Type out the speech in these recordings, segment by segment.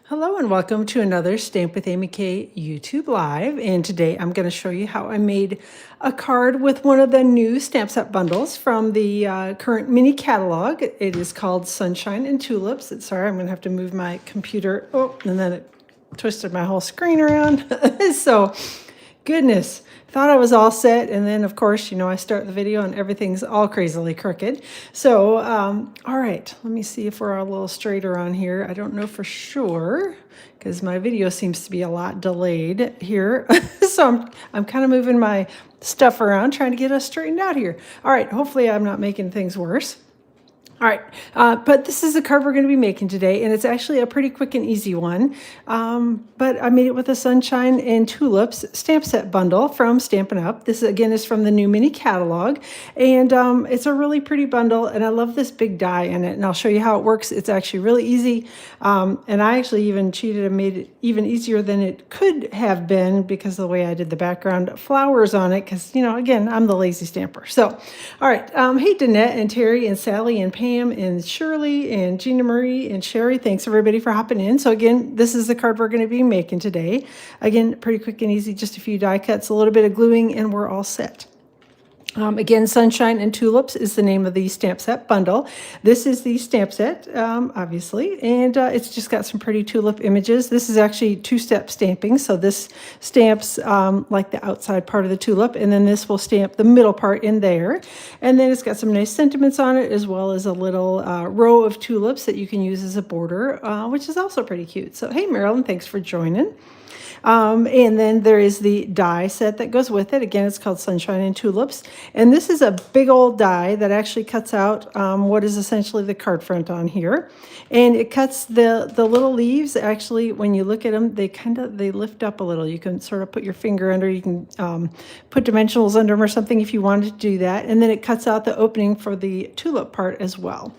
Hello and welcome to another Stamp with Amy K YouTube Live. And today I'm going to show you how I made a card with one of the new stamp set bundles from the current mini catalog. It is called Sunshine and Tulips. Sorry, I'm going to have to move my computer. Oh, and then it twisted my whole screen around. So, goodness, thought I was all set. And then, of course, I start the video and everything's all crazily crooked. So, all right, let me see if we're a little straighter on here. I don't know for sure because my video seems to be a lot delayed here. So I'm kind of moving my stuff around, trying to get us straightened out here. All right, hopefully I'm not making things worse. All right, but this is the card we're going to be making today, and it's actually a pretty quick and easy one. But I made it with a Sunshine and Tulips stamp set bundle from Stampin' Up. This, again, is from the new mini catalog, and it's a really pretty bundle, and I love this big die in it, and I'll show you how it works. It's actually really easy, and I actually even cheated and made it even easier than it could have been because of the way I did the background flowers on it, because, again, I'm the lazy stamper. So, all right, hey, Danette and Terry and Sally and Pam and Shirley and Gina Marie and Sherry. Thanks everybody for hopping in. So again, this is the card we're going to be making today. Again, pretty quick and easy, just a few die cuts, a little bit of gluing, and we're all set. Again, Sunshine and Tulips is the name of the stamp set bundle. This is the stamp set, obviously, and it's just got some pretty tulip images. This is actually two-step stamping, so this stamps like the outside part of the tulip, and then this will stamp the middle part in there. And then it's got some nice sentiments on it, as well as a little row of tulips that you can use as a border, which is also pretty cute. So, hey, Marilyn, thanks for joining. And then there is the die set that goes with it. Again, it's called Sunshine and Tulips. And this is a big old die that actually cuts out what is essentially the card front on here. And it cuts the little leaves. Actually, when you look at them, they lift up a little. You can sort of put your finger under. You can put dimensionals under them or something if you wanted to do that. And then it cuts out the opening for the tulip part as well.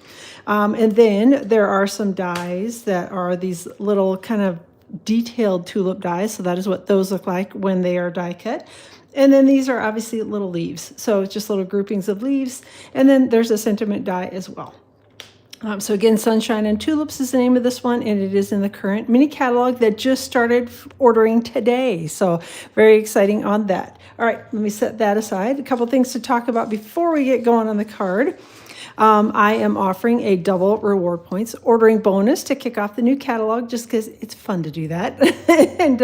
And then there are some dies that are these little kind of detailed tulip dies, so that is what those look like when they are die cut. And then these are obviously little leaves, so it's just little groupings of leaves. And then there's a sentiment die as well. So again, Sunshine and Tulips is the name of this one, and it is in the current mini catalog that just started ordering today. So very exciting on that. All right, let me set that aside. A couple things to talk about before we get going on the card. I am offering a double reward points ordering bonus to kick off the new catalog just because it's fun to do that. And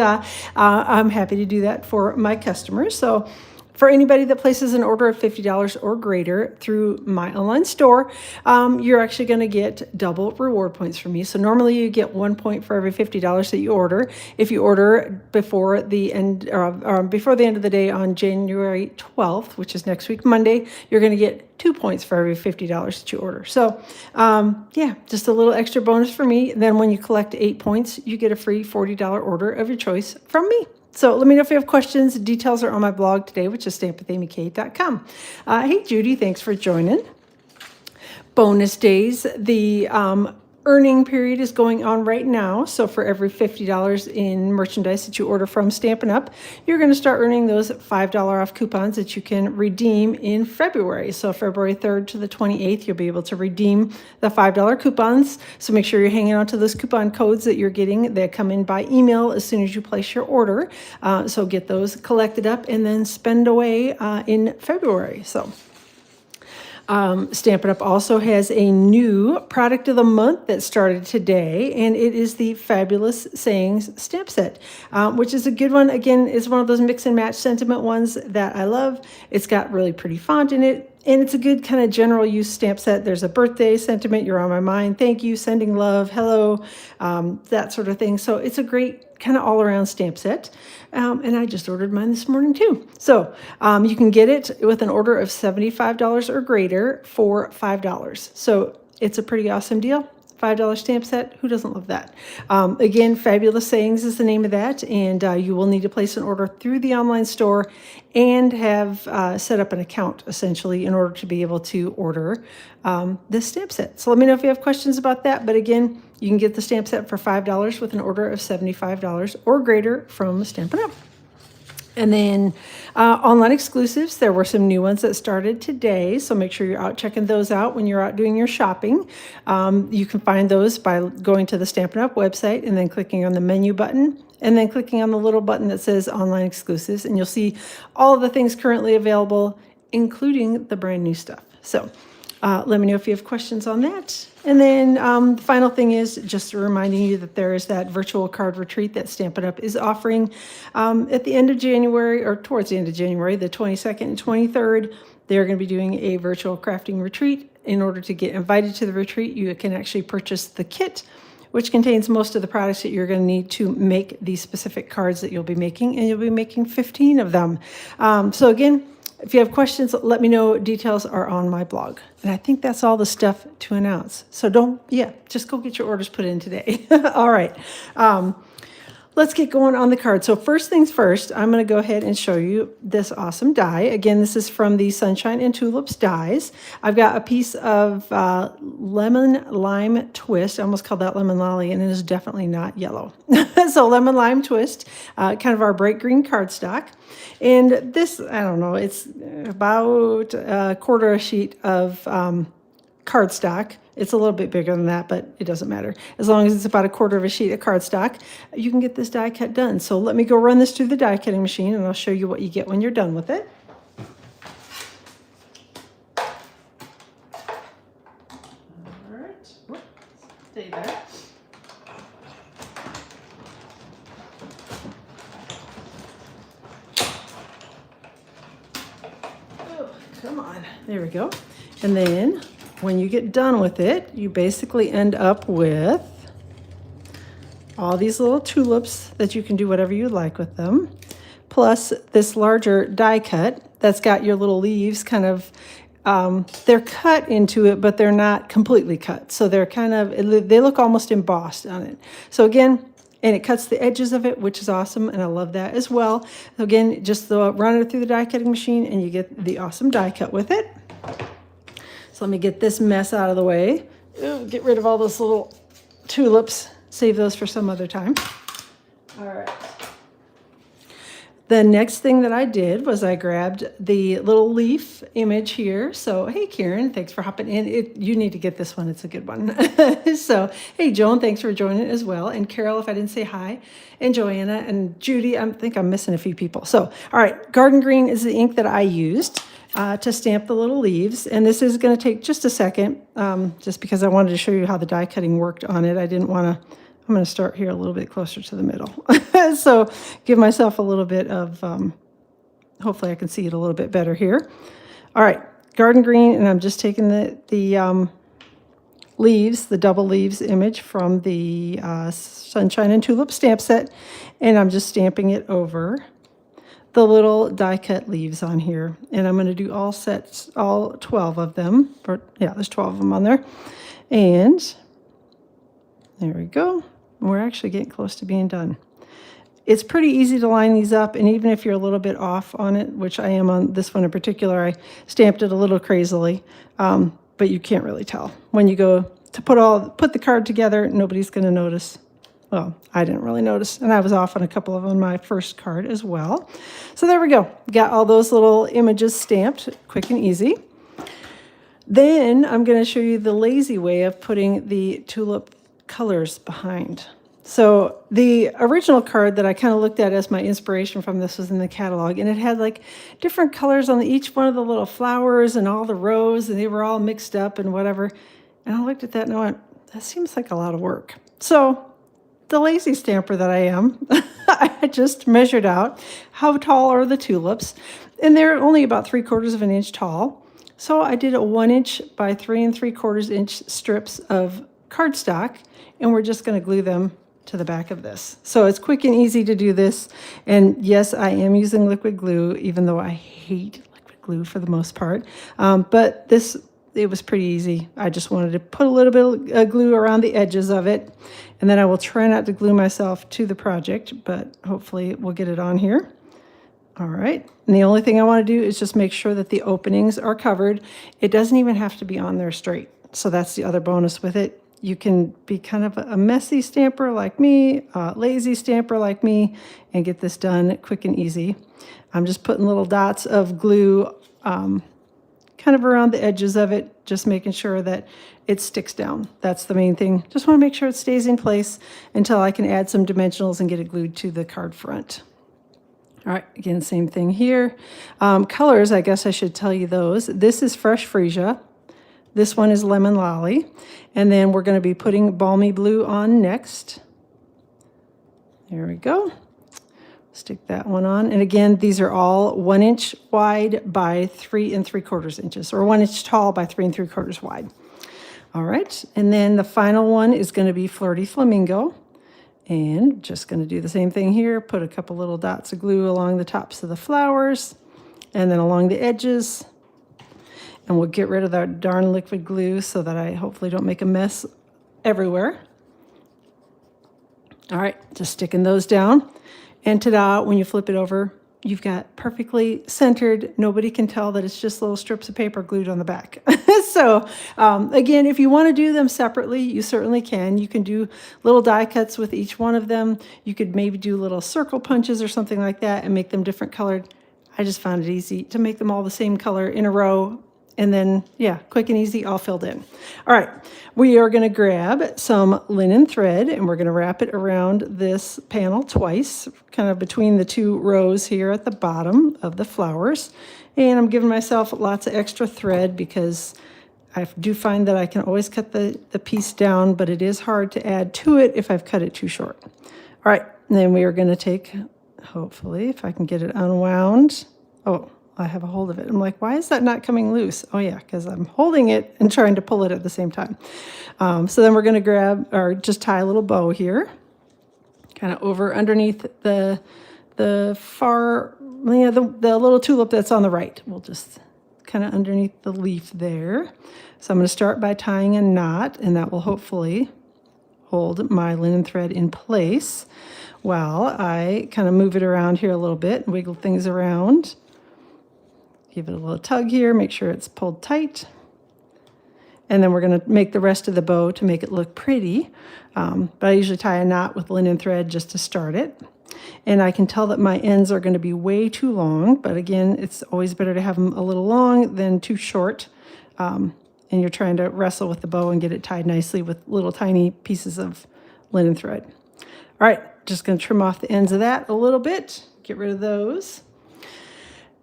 I'm happy to do that for my customers. So for anybody that places an order of $50 or greater through my online store, you're actually going to get double reward points from me. So normally you get 1 point for every $50 that you order. If you order before the end of the day on January 12th, which is next week, Monday, you're going to get 2 points for every $50 that you order. So yeah, just a little extra bonus for me. Then when you collect 8 points, you get a free $40 order of your choice from me. So let me know if you have questions. Details are on my blog today, which is stampwithamyk.com. Hey, Judy, thanks for joining. Bonus days. The earning period is going on right now. So for every $50 in merchandise that you order from Stampin' Up, you're going to start earning those $5 off coupons that you can redeem in February. So February 3rd to the 28th, you'll be able to redeem the $5 coupons. So make sure you're hanging on to those coupon codes that you're getting that come in by email as soon as you place your order. So get those collected up and then spend away in February. So Stampin' Up! Also has a new product of the month that started today, and it is the Fabulous Sayings stamp set, which is a good one. Again, it's one of those mix and match sentiment ones that I love. It's got really pretty font in it, and it's a good kind of general use stamp set. There's a birthday sentiment, you're on my mind, thank you, sending love, hello, that sort of thing. So it's a great kind of all-around stamp set. And I just ordered mine this morning too. So you can get it with an order of $75 or greater for $5. So it's a pretty awesome deal. $5 stamp set. Who doesn't love that? Again, Fabulous Sayings is the name of that. And you will need to place an order through the online store and have set up an account, essentially, in order to be able to order this stamp set. So let me know if you have questions about that. But again, you can get the stamp set for $5 with an order of $75 or greater from Stampin' Up! And then online exclusives, there were some new ones that started today. So make sure you're out checking those out when you're out doing your shopping. You can find those by going to the Stampin' Up! Website and then clicking on the menu button and then clicking on the little button that says online exclusives. And you'll see all of the things currently available, including the brand new stuff. So let me know if you have questions on that. And then the final thing is just reminding you that there is that virtual card retreat that Stampin' Up! Is offering at the end of January, or towards the end of January, the 22nd and 23rd. They're going to be doing a virtual crafting retreat. In order to get invited to the retreat, you can actually purchase the kit, which contains most of the products that you're going to need to make these specific cards that you'll be making, and you'll be making 15 of them. So again, if you have questions, let me know. Details are on my blog. And I think that's all the stuff to announce. So just go get your orders put in today. All right. Let's get going on the card. So first things first, I'm going to go ahead and show you this awesome die. Again, this is from the Sunshine and Tulips dies. I've got a piece of lemon lime twist. I almost called that lemon lolly, and it is definitely not yellow. So lemon lime twist, kind of our bright green cardstock. And this, I don't know, it's about a quarter a sheet of cardstock. It's a little bit bigger than that, but it doesn't matter. As long as it's about a quarter of a sheet of cardstock, you can get this die cut done. So let me go run this through the die cutting machine, and I'll show you what you get when you're done with it. All right. Stay there. Oh, come on. There we go. And then when you get done with it, you basically end up with all these little tulips that you can do whatever you like with them, plus this larger die cut that's got your little leaves kind of, they're cut into it, but they're not completely cut. So they're kind of, they look almost embossed on it. So again, and it cuts the edges of it, which is awesome, and I love that as well. So again, just run it through the die cutting machine, and you get the awesome die cut with it. So let me get this mess out of the way. Ooh, get rid of all those little tulips. Save those for some other time. All right. The next thing that I did was I grabbed the little leaf image here. So, hey, Karen, thanks for hopping in. You need to get this one. It's a good one. So, hey, Joan, thanks for joining as well. And Carol, if I didn't say hi. And Joanna and Judy, I think I'm missing a few people. So, all right, Garden Green is the ink that I used to stamp the little leaves. And this is going to take just a second, just because I wanted to show you how the die cutting worked on it. I didn't want to, I'm going to start here a little bit closer to the middle. So give myself a little bit of, hopefully I can see it a little bit better here. All right, Garden Green, and I'm just taking the leaves, the double leaves image from the Sunshine and Tulip stamp set, and I'm just stamping it over the little die cut leaves on here. And I'm going to do all sets, all 12 of them. There's 12 of them on there. And there we go. We're actually getting close to being done. It's pretty easy to line these up, and even if you're a little bit off on it, which I am on this one in particular, I stamped it a little crazily, but you can't really tell. When you go to put the card together, nobody's going to notice. Well, I didn't really notice, and I was off on a couple of on my first card as well. So there we go. Got all those little images stamped, quick and easy. Then I'm going to show you the lazy way of putting the tulip colors behind. So the original card that I kind of looked at as my inspiration from this was in the catalog, and it had like different colors on each one of the little flowers and all the rows, and they were all mixed up and whatever. And I looked at that and I went, that seems like a lot of work. So the lazy stamper that I am, I just measured out how tall are the tulips, and they're only about 3/4 of an inch tall. So I did a 1 inch by 3 3/4 inch strips of cardstock, and we're just going to glue them to the back of this. So it's quick and easy to do this. And yes, I am using liquid glue, even though I hate liquid glue for the most part. But it was pretty easy. I just wanted to put a little bit of glue around the edges of it. And then I will try not to glue myself to the project, but hopefully we'll get it on here. All right. And the only thing I want to do is just make sure that the openings are covered. It doesn't even have to be on there straight. So that's the other bonus with it. You can be kind of a messy stamper like me, a lazy stamper like me, and get this done quick and easy. I'm just putting little dots of glue kind of around the edges of it, just making sure that it sticks down. That's the main thing. Just want to make sure it stays in place until I can add some dimensionals and get it glued to the card front. All right, again, same thing here. Colors, I guess I should tell you those. This is Fresh Freesia. This one is Lemon Lolly. And then we're going to be putting Balmy Blue on next. There we go. Stick that one on. And again, these are all 1 inch wide by 3 3/4 inches, or 1 inch tall by 3 3/4 wide. All right, and then the final one is going to be Flirty Flamingo. And just going to do the same thing here. Put a couple little dots of glue along the tops of the flowers and then along the edges. And we'll get rid of that darn liquid glue so that I hopefully don't make a mess everywhere. All right, just sticking those down. And ta-da, when you flip it over, you've got perfectly centered. Nobody can tell that it's just little strips of paper glued on the back. So again, if you want to do them separately, you certainly can. You can do little die cuts with each one of them. You could maybe do little circle punches or something like that and make them different colored. I just found it easy to make them all the same color in a row. And then, yeah, quick and easy, all filled in. All right, we are going to grab some linen thread and we're going to wrap it around this panel twice, kind of between the two rows here at the bottom of the flowers. And I'm giving myself lots of extra thread because I do find that I can always cut the piece down, but it is hard to add to it if I've cut it too short. All right, and then we are going to take, hopefully, if I can get it unwound. Oh, I have a hold of it. I'm like, why is that not coming loose? Oh yeah, because I'm holding it and trying to pull it at the same time. So then we're going to grab, or just tie a little bow here, kind of over underneath the far, yeah, the little tulip that's on the right. We'll just kind of underneath the leaf there. So I'm going to start by tying a knot, and that will hopefully hold my linen thread in place while I kind of move it around here a little bit and wiggle things around. Give it a little tug here, make sure it's pulled tight. And then we're going to make the rest of the bow to make it look pretty. But I usually tie a knot with linen thread just to start it. And I can tell that my ends are going to be way too long. But again, it's always better to have them a little long than too short. And you're trying to wrestle with the bow and get it tied nicely with little tiny pieces of linen thread. All right, just going to trim off the ends of that a little bit. Get rid of those.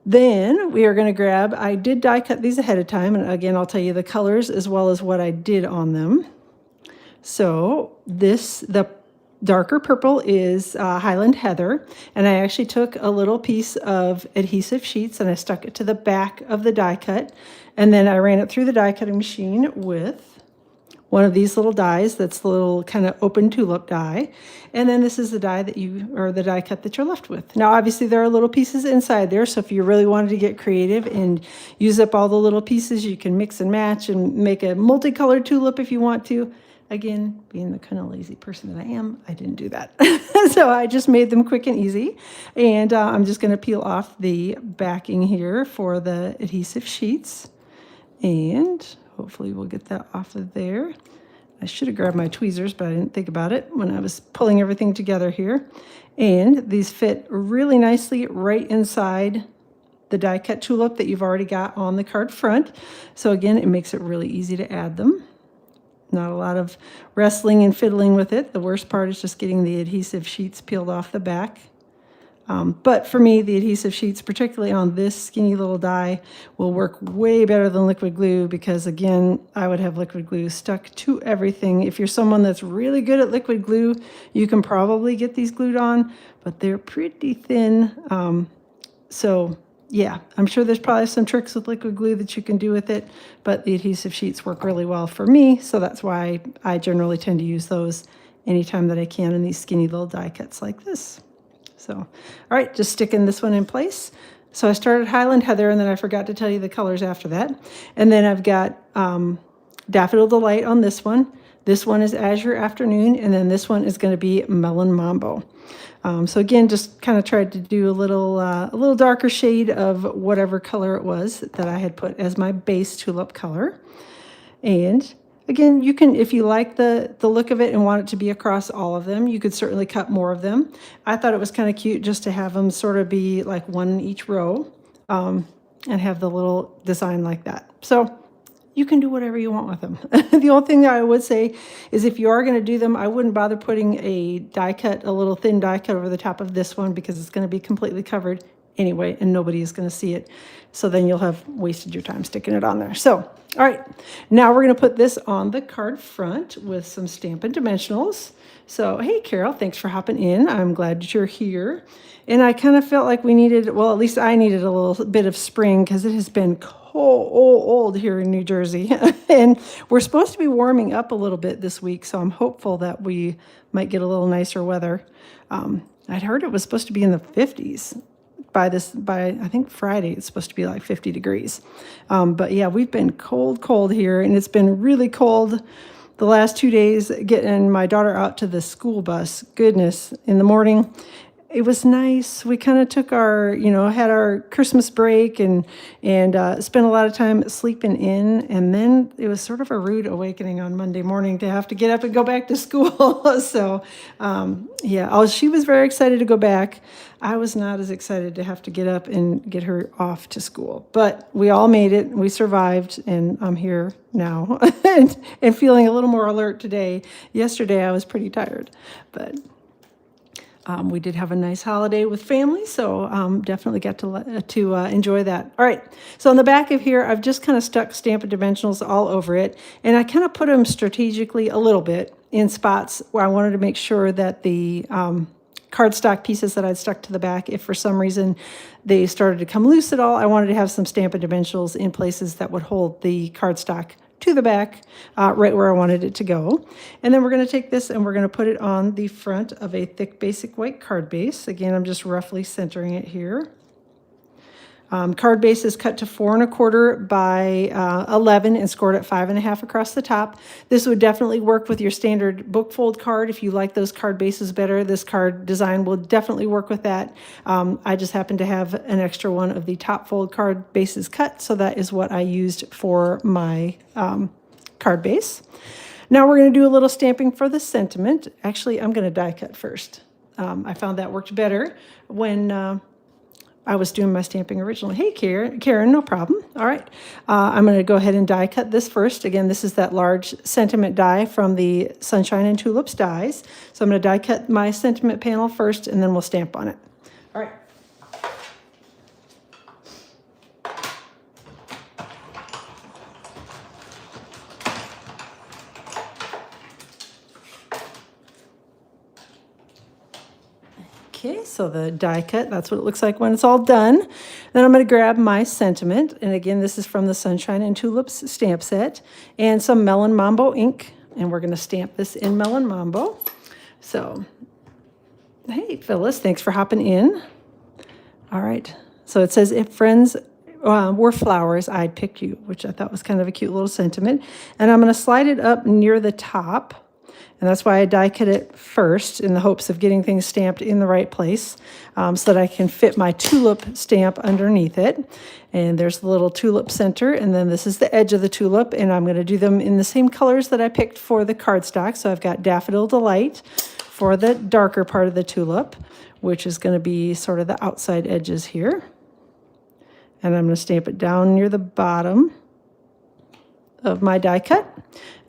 Then we are going to grab, I did die cut these ahead of time, and again, I'll tell you the colors as well as what I did on them. So the darker purple is Highland Heather, and I actually took a little piece of adhesive sheets and I stuck it to the back of the die cut, and then I ran it through the die cutting machine with one of these little dies. That's the little kind of open tulip die. And then this is the die that the die cut that you're left with. Now, obviously there are little pieces inside there. So if you really wanted to get creative and use up all the little pieces, you can mix and match and make a multicolored tulip if you want to. Again, being the kind of lazy person that I am, I didn't do that. So I just made them quick and easy. And I'm just going to peel off the backing here for the adhesive sheets. And hopefully we'll get that off of there. I should have grabbed my tweezers, but I didn't think about it when I was pulling everything together here. And these fit really nicely right inside the die cut tulip that you've already got on the card front. So again, it makes it really easy to add them. Not a lot of wrestling and fiddling with it. The worst part is just getting the adhesive sheets peeled off the back. But for me, the adhesive sheets, particularly on this skinny little die, will work way better than liquid glue because, again, I would have liquid glue stuck to everything. If you're someone that's really good at liquid glue, you can probably get these glued on, but they're pretty thin. So, yeah, I'm sure there's probably some tricks with liquid glue that you can do with it, but the adhesive sheets work really well for me, so that's why I generally tend to use those anytime that I can in these skinny little die cuts like this. So, all right, just sticking this one in place. So I started Highland Heather, and then I forgot to tell you the colors after that. And then I've got Daffodil Delight on this one. This one is Azure Afternoon, and then this one is going to be Melon Mambo. So again, just kind of tried to do a little darker shade of whatever color it was that I had put as my base tulip color. And again, you can, if you like the look of it and want it to be across all of them, you could certainly cut more of them. I thought it was kind of cute just to have them sort of be like one in each row, and have the little design like that. So you can do whatever you want with them. The only thing that I would say is if you are going to do them, I wouldn't bother putting a die cut, a little thin die cut over the top of this one, because it's going to be completely covered anyway, and nobody is going to see it. So then you'll have wasted your time sticking it on there. So, all right, now we're going to put this on the card front with some Stampin' Dimensionals. So, hey, Carol, thanks for hopping in. I'm glad that you're here. And I kind of felt like we needed, well, at least I needed a little bit of spring because it has been cold here in New Jersey. And we're supposed to be warming up a little bit this week, so I'm hopeful that we might get a little nicer weather. I'd heard it was supposed to be in the 50s. By I think Friday, it's supposed to be like 50 degrees. But yeah, we've been cold here, and it's been really cold the last 2 days getting my daughter out to the school bus. Goodness, in the morning, it was nice. We kind of took our, had our Christmas break and spent a lot of time sleeping in. And then it was sort of a rude awakening on Monday morning to have to get up and go back to school. So, yeah, she was very excited to go back. I was not as excited to have to get up and get her off to school. But we all made it. We survived, and I'm here now and feeling a little more alert today. Yesterday, I was pretty tired, but we did have a nice holiday with family, so definitely got to enjoy that. All right, so on the back of here, I've just kind of stuck Stampin' Dimensionals all over it, and I kind of put them strategically a little bit in spots where I wanted to make sure that the cardstock pieces that I'd stuck to the back, if for some reason they started to come loose at all, I wanted to have some Stampin' Dimensionals in places that would hold the cardstock to the back, right where I wanted it to go. And then we're going to take this and we're going to put it on the front of a thick basic white card base. Again, I'm just roughly centering it here. Card base is cut to 4 1/4 by 11 and scored at 5 1/2 across the top. This would definitely work with your standard book fold card. If you like those card bases better, this card design will definitely work with that. I just happen to have an extra one of the top fold card bases cut, so that is what I used for my card base. Now we're going to do a little stamping for the sentiment. Actually, I'm going to die cut first. I found that worked better when I was doing my stamping originally. Hey, Karen, no problem. All right. I'm going to go ahead and die cut this first. Again, this is that large sentiment die from the Sunshine and Tulips dies. So I'm going to die cut my sentiment panel first, and then we'll stamp on it. All right. Okay, so the die cut, that's what it looks like when it's all done. Then I'm going to grab my sentiment, and again, this is from the Sunshine and Tulips stamp set, and some Melon Mambo ink, and we're going to stamp this in Melon Mambo. So, hey, Phyllis, thanks for hopping in. All right, so it says, if friends were flowers, I'd pick you, which I thought was kind of a cute little sentiment. And I'm going to slide it up near the top. And that's why I die cut it first in the hopes of getting things stamped in the right place, so that I can fit my tulip stamp underneath it. And there's the little tulip center, and then this is the edge of the tulip, and I'm going to do them in the same colors that I picked for the cardstock. So I've got Daffodil Delight for the darker part of the tulip, which is going to be sort of the outside edges here. And I'm going to stamp it down near the bottom of my die cut,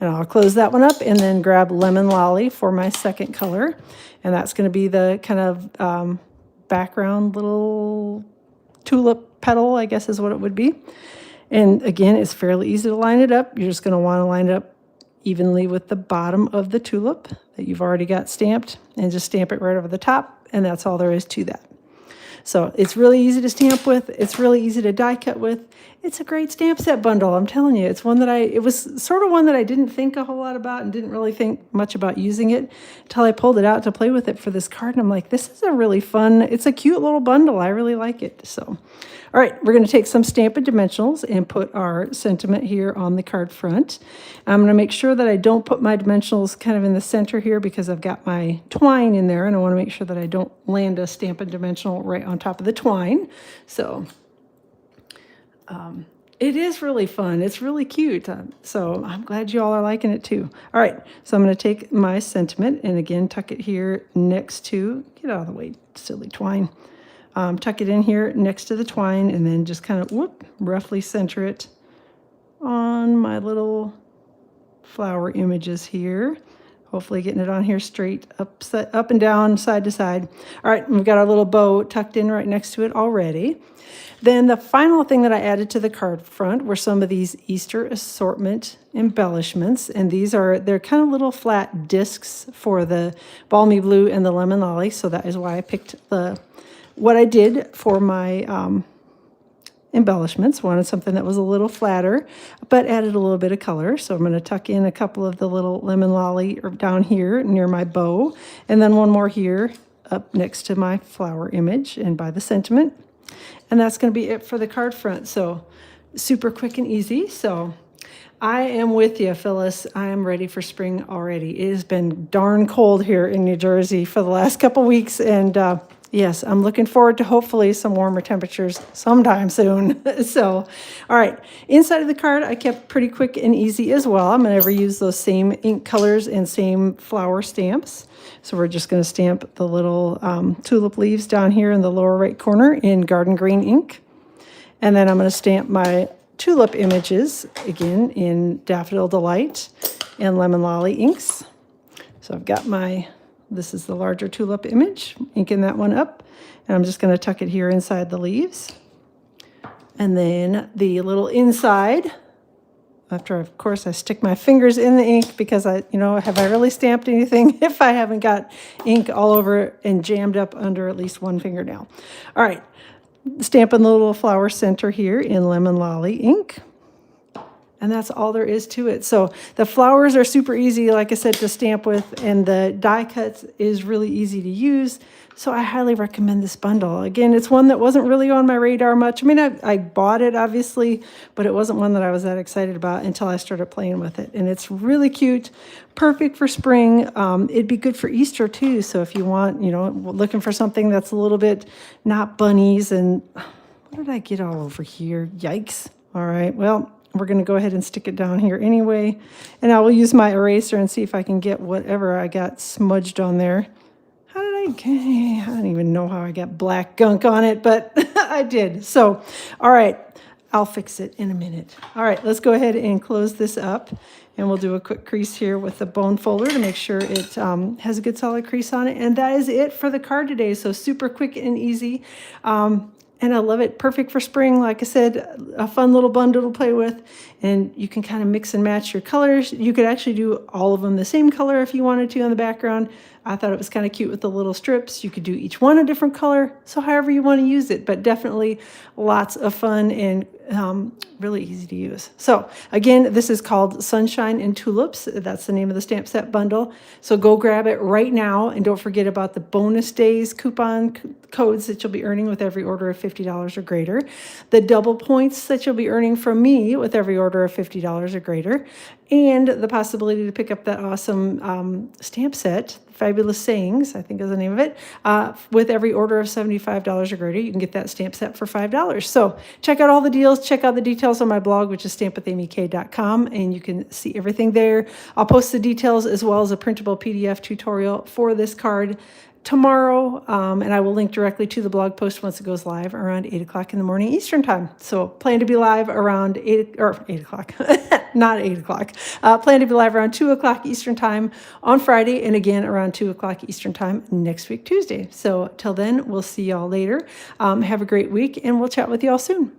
and I'll close that one up and then grab Lemon Lolly for my second color, and that's going to be the kind of background little tulip petal, I guess is what it would be. And again, it's fairly easy to line it up. You're just going to want to line it up evenly with the bottom of the tulip that you've already got stamped, and just stamp it right over the top, and that's all there is to that. So it's really easy to stamp with. It's really easy to die cut with. It's a great stamp set bundle. I'm telling you, it's one that it was sort of one that I didn't think a whole lot about and didn't really think much about using it until I pulled it out to play with it for this card. And I'm like, this is a really fun, it's a cute little bundle. I really like it. So, all right, we're going to take some Stampin' Dimensionals and put our sentiment here on the card front. I'm going to make sure that I don't put my dimensionals kind of in the center here because I've got my twine in there, and I want to make sure that I don't land a Stampin' Dimensional right on top of the twine. So, It is really fun. It's really cute. So I'm glad you all are liking it too. All right, so I'm going to take my sentiment and again tuck it here next to, get out of the way, silly twine. Tuck it in here next to the twine and then just kind of, whoop, roughly center it on my little flower images here. Hopefully getting it on here straight, up and down, side to side. All right, we've got our little bow tucked in right next to it already. Then the final thing that I added to the card front were some of these Easter assortment embellishments. And they're kind of little flat discs for the balmy blue and the lemon lolly. So that is why I picked what I did for my embellishments. Wanted something that was a little flatter, but added a little bit of color. So I'm going to tuck in a couple of the little lemon lolly down here near my bow, and then one more here up next to my flower image and by the sentiment. And that's going to be it for the card front. So super quick and easy. So I am with you, Phyllis. I am ready for spring already. It has been darn cold here in New Jersey for the last couple weeks. And yes, I'm looking forward to hopefully some warmer temperatures sometime soon. So, all right. Inside of the card, I kept pretty quick and easy as well. I'm going to reuse those same ink colors and same flower stamps. So we're just going to stamp the little tulip leaves down here in the lower right corner in garden green ink. And then I'm going to stamp my tulip images, again, in Daffodil Delight and Lemon Lolly inks. So I've got this is the larger tulip image, inking that one up. And I'm just going to tuck it here inside the leaves. And then the little inside, after, of course, I stick my fingers in the ink because have I really stamped anything if I haven't got ink all over and jammed up under at least one fingernail? All right, stamping the little flower center here in Lemon Lolly ink. And that's all there is to it. So the flowers are super easy, like I said, to stamp with, and the die cuts is really easy to use. So I highly recommend this bundle. Again, it's one that wasn't really on my radar much. I mean, I bought it, obviously, but it wasn't one that I was that excited about until I started playing with it. And it's really cute, perfect for spring. It'd be good for Easter, too. So if you want, looking for something that's a little bit not bunnies and... What did I get all over here? Yikes. All right, well... We're going to go ahead and stick it down here anyway. And I will use my eraser and see if I can get whatever I got smudged on there. I don't even know how I got black gunk on it, but I did. So, all right, I'll fix it in a minute. All right, let's go ahead and close this up. And we'll do a quick crease here with the bone folder to make sure it has a good solid crease on it. And that is it for the card today. So super quick and easy. And I love it. Perfect for spring. Like I said, a fun little bundle to play with. And you can kind of mix and match your colors. You could actually do all of them the same color if you wanted to on the background. I thought it was kind of cute with the little strips. You could do each one a different color. So however you want to use it. But definitely lots of fun and really easy to use. So again, this is called Sunshine and Tulips. That's the name of the stamp set bundle. So go grab it right now. And don't forget about the bonus days coupon codes that you'll be earning with every order of $50 or greater. The double points that you'll be earning from me with every order of $50 or greater. And the possibility to pick up that awesome stamp set, Fabulous Sayings, I think is the name of it, with every order of $75 or greater. You can get that stamp set for $5. So check out all the deals. Check out the details on my blog, which is stampwithamyk.com, and you can see everything there. I'll post the details as well as a printable PDF tutorial for this card tomorrow, and I will link directly to the blog post once it goes live around 8 o'clock in the morning Eastern time. So plan to be live around 8 o'clock, not 8 o'clock. Plan to be live around 2 o'clock Eastern time on Friday, and again around 2 o'clock Eastern time next week, Tuesday. So till then, we'll see y'all later. Have a great week, and we'll chat with y'all soon.